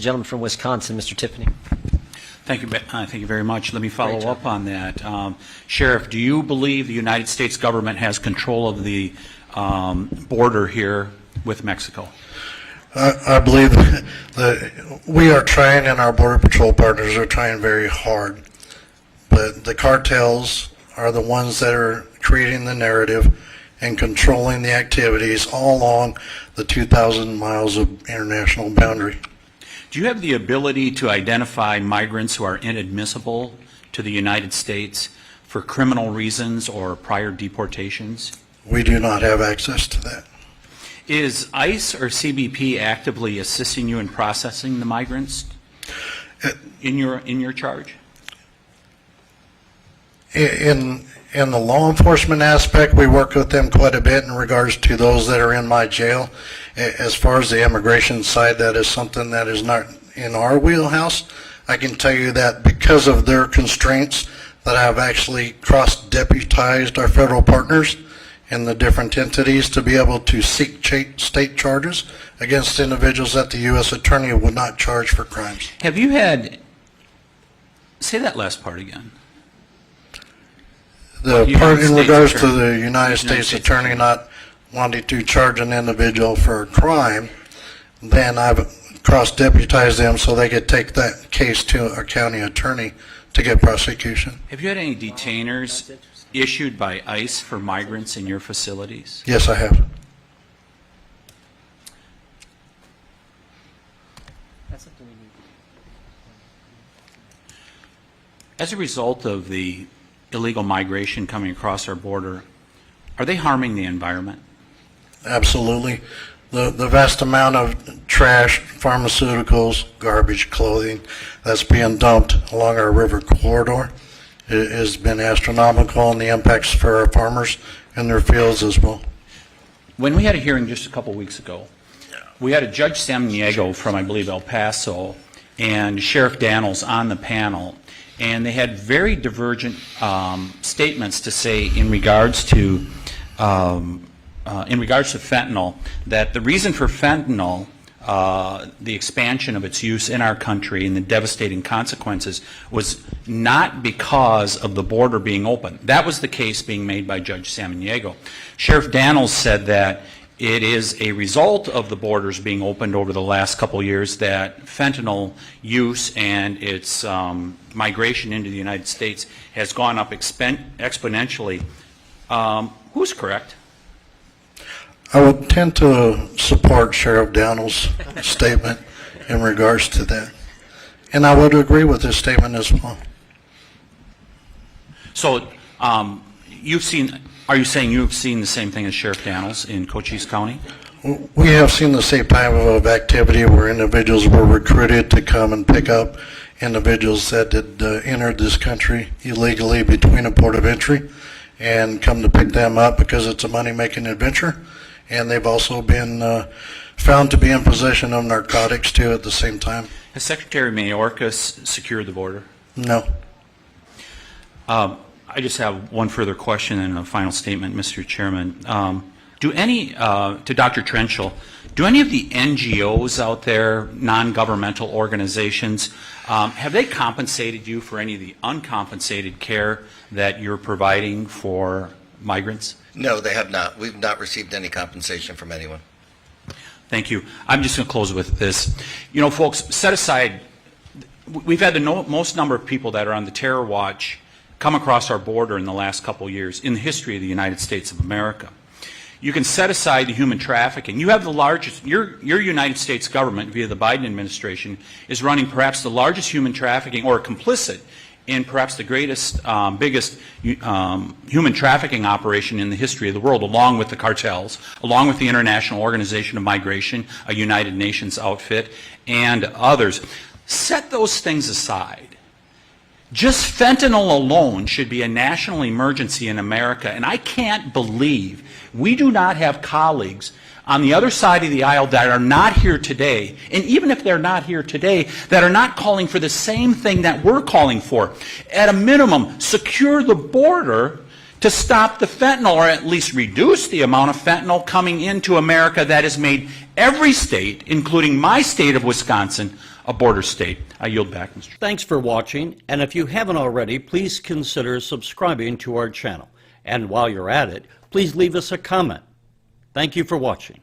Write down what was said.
the gentleman from Wisconsin, Mr. Tiffany. Thank you very much. Let me follow up on that. Sheriff, do you believe the United States government has control of the border here with Mexico? I believe that we are trying, and our Border Patrol partners are trying very hard. But the cartels are the ones that are creating the narrative and controlling the activities all along the 2,000 miles of international boundary. Do you have the ability to identify migrants who are inadmissible to the United States for criminal reasons or prior deportations? We do not have access to that. Is ICE or CBP actively assisting you in processing the migrants in your charge? In the law enforcement aspect, we work with them quite a bit in regards to those that are in my jail. As far as the immigration side, that is something that is not in our wheelhouse. I can tell you that because of their constraints, that I've actually cross-deputized our federal partners in the different entities to be able to seek state charges against individuals that the U.S. Attorney would not charge for crimes. Have you had, say that last part again. The part in regards to the United States Attorney not wanting to charge an individual for a crime, then I've cross-deputized them so they could take that case to a county attorney to get prosecution. Have you had any detainers issued by ICE for migrants in your facilities? Yes, I have. As a result of the illegal migration coming across our border, are they harming the environment? Absolutely. The vast amount of trash, pharmaceuticals, garbage, clothing that's being dumped along our river corridor has been astronomical, and the impacts for our farmers in their fields as well. When we had a hearing just a couple weeks ago, we had a Judge Samaniego from, I believe, El Paso and Sheriff Daniels on the panel, and they had very divergent statements to say in regards to fentanyl, that the reason for fentanyl, the expansion of its use in our country and the devastating consequences, was not because of the border being open. That was the case being made by Judge Samaniego. Sheriff Daniels said that it is a result of the borders being opened over the last couple of years that fentanyl use and its migration into the United States has gone up exponentially. Who's correct? I would tend to support Sheriff Daniels' statement in regards to that. And I would agree with his statement as well. So you've seen, are you saying you've seen the same thing as Sheriff Daniels in Cochise County? We have seen the same type of activity where individuals were recruited to come and pick up individuals that had entered this country illegally between a port of entry and come to pick them up because it's a money-making adventure. And they've also been found to be in possession of narcotics, too, at the same time. Has Secretary Mayorkas secured the border? No. I just have one further question and a final statement, Mr. Chairman. To Dr. Trenchel, do any of the NGOs out there, non-governmental organizations, have they compensated you for any of the uncompensated care that you're providing for migrants? No, they have not. We've not received any compensation from anyone. Thank you. I'm just going to close with this. You know, folks, set aside, we've had the most number of people that are on the terror watch come across our border in the last couple of years in the history of the United States of America. You can set aside the human trafficking. You have the largest, your United States government via the Biden administration is running perhaps the largest human trafficking, or complicit in perhaps the greatest, biggest human trafficking operation in the history of the world, along with the cartels, along with the International Organization of Migration, a United Nations outfit, and others. Set those things aside. Just fentanyl alone should be a national emergency in America, and I can't believe we do not have colleagues on the other side of the aisle that are not here today, and even if they're not here today, that are not calling for the same thing that we're calling for. At a minimum, secure the border to stop the fentanyl, or at least reduce the amount of fentanyl coming into America that has made every state, including my state of Wisconsin, a border state. I yield back, Mr. Thanks for watching, and if you haven't already, please consider subscribing to our channel. And while you're at it, please leave us a comment. Thank you for watching.